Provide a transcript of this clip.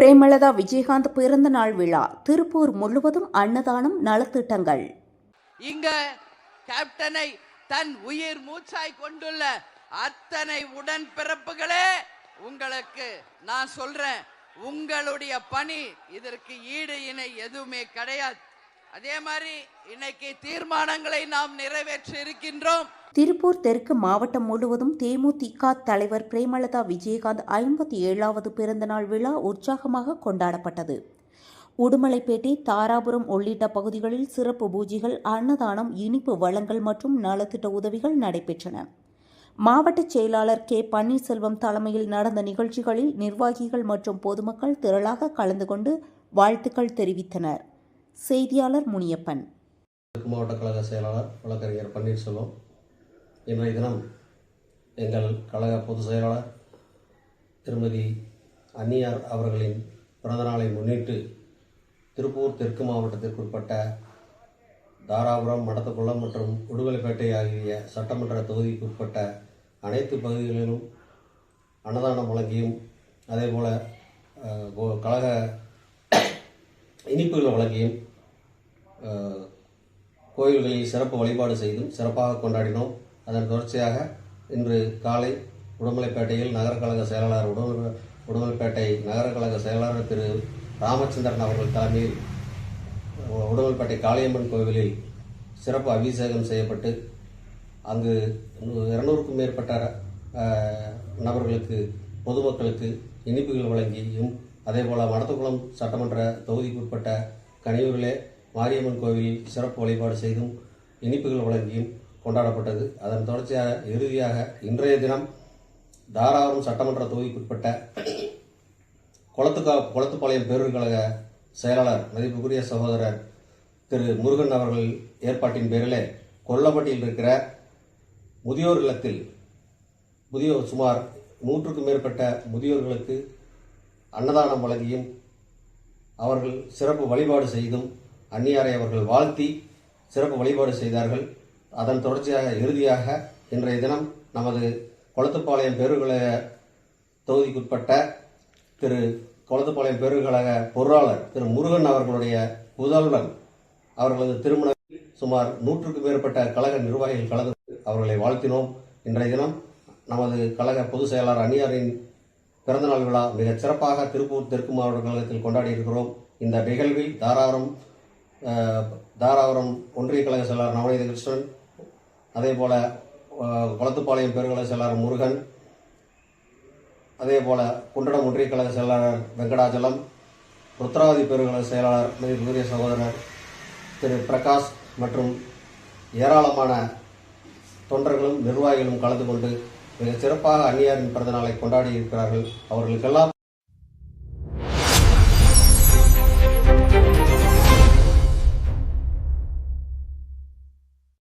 பிரேமலதா விஜயகாந்த் பிறந்த நாள் விழா திருப்பூர் முழுவதும் அன்னதானம் நலத்திட்டங்கள். இங்க கேப்டனை தன் உயிர் மூச்சாய் கொண்டுள்ள அத்தனை உடன்பிறப்புகளே, உங்களுக்கு நான் சொல்றேன், உங்களுடைய பணி இதற்கு ஈடு இணை எதுவுமே கிடையாது. அதே மாதிரி இன்னைக்கு தீர்மானங்களை நாம் நிறைவேற்றி இருக்கின்றோம். திருப்பூர் தெற்கு மாவட்டம் முழுவதும் தேமுதிக தலைவர் பிரேமலதா விஜயகாந்த் 57வது பிறந்தநாள் விழா உற்சாகமாக கொண்டாடப்பட்டது. உடுமலைப்பேட்டை, தாராபுரம் உள்ளிட்ட பகுதிகளில் சிறப்பு பூஜைகள், அன்னதானம், இனிப்பு வழங்கல் மற்றும் நலத்திட்ட உதவிகள் நடைபெற்றன. மாவட்ட செயலாளர் கே. பன்னீர்செல்வம் தலைமையில் நடந்த நிகழ்ச்சிகளில் நிர்வாகிகள் மற்றும் பொதுமக்கள் திரளாக கலந்து கொண்டு வாழ்த்துக்கள் தெரிவித்தனர். செய்தியாளர் முனியப்பன். மாவட்ட கழக செயலாளர் வழக்கறிஞர் பன்னீர்செல்வம். இன்றைய தினம் எங்கள் கழக பொதுச் செயலாளர் திருமதி அன்னியார் அவர்களின் பிறந்தநாளை முன்னிட்டு திருப்பூர் தெற்கு மாவட்டத்திற்குட்பட்ட தாராபுரம், மடத்துக்குளம் மற்றும் உடுமலைப்பேட்டை ஆகிய சட்டமன்ற தொகுதிக்குட்பட்ட அனைத்து பகுதிகளிலும் அன்னதானம் வழங்கியும், அதேபோல் கழக இனிப்புகள் வழங்கியும், கோயில்களில் சிறப்பு வழிபாடு செய்தும் சிறப்பாக கொண்டாடினோம். அதன் தொடர்ச்சியாக இன்று காலை உடுமலைப்பேட்டையில் நகர கழக செயலாளர் உடுமலைப்பேட்டை நகர கழக செயலாளர் திரு ராமச்சந்திரன் அவர்கள் தலைமையில் உடுமலைப்பேட்டை காளியம்மன் கோவிலில் சிறப்பு அபிஷேகம் செய்யப்பட்டு அங்கு 200க்கும் மேற்பட்ட நபர்களுக்கு, பொதுமக்களுக்கு இனிப்புகள் வழங்கியும், அதேபோல் மடத்துக்குளம் சட்டமன்ற தொகுதிக்குட்பட்ட கனியூரிலே மாரியம்மன் கோவிலில் சிறப்பு வழிபாடு செய்தும் இனிப்புகள் வழங்கியும் கொண்டாடப்பட்டது. அதன் தொடர்ச்சியாக இறுதியாக இன்றைய தினம் தாராபுரம் சட்டமன்ற தொகுதிக்குட்பட்ட கொளத்துப்பாளையம் பேரூர் கழக செயலாளர் மதிப்புக்குரிய சகோதரர் திரு முருகன் அவர்கள் ஏற்பாட்டின் பேரிலே கொல்லப்பட்டியில் இருக்கிற முதியோர் இல்லத்தில் சுமார் 100க்கும் மேற்பட்ட முதியோர்களுக்கு அன்னதானம் வழங்கியும் அவர்கள் சிறப்பு வழிபாடு செய்தும் அன்னியாரை அவர்கள் வாழ்த்தி சிறப்பு வழிபாடு செய்தார்கள். அதன் தொடர்ச்சியாக இறுதியாக இன்றைய தினம் நமது கொளத்துப்பாளையம் பேரூர்கழக தொகுதிக்குட்பட்ட கொளத்துப்பாளையம் பேரூர்கழக பொருளாளர் திரு முருகன் அவர்களுடைய புதல்வன் அவர்களது திருமணத்தில் சுமார் 100க்கும் மேற்பட்ட கழக நிர்வாகிகள் கலந்து அவர்களை வாழ்த்தினோம். இன்றைய தினம் நமது கழக பொதுச் செயலாளர் அன்னியாரின் பிறந்தநாள் விழா மிகச் சிறப்பாக திருப்பூர் தெற்கு மாவட்ட கழகத்தில் கொண்டாடி இருக்கிறோம். இந்த நிகழ்வில் தாராபுரம் ஒன்றிய கழக செயலாளர் நவநீத கிருஷ்ணன், அதேபோல கொளத்துப்பாளையம் பேரூர்கழக செயலாளர் முருகன், அதேபோல குண்டடம் ஒன்றிய கழக செயலாளர் வெங்கடாச்சலம், ருத்ராவதி பேரூர்கழக செயலாளர் மதிப்புக்குரிய சகோதரர் திரு பிரகாஷ் மற்றும் ஏராளமான தொண்டர்களும் நிர்வாகிகளும் கலந்து கொண்டு மிக சிறப்பாக அன்னியாரின் பிறந்த நாளை கொண்டாடி இருக்கிறார்கள். அவர்களுக்கெல்லாம்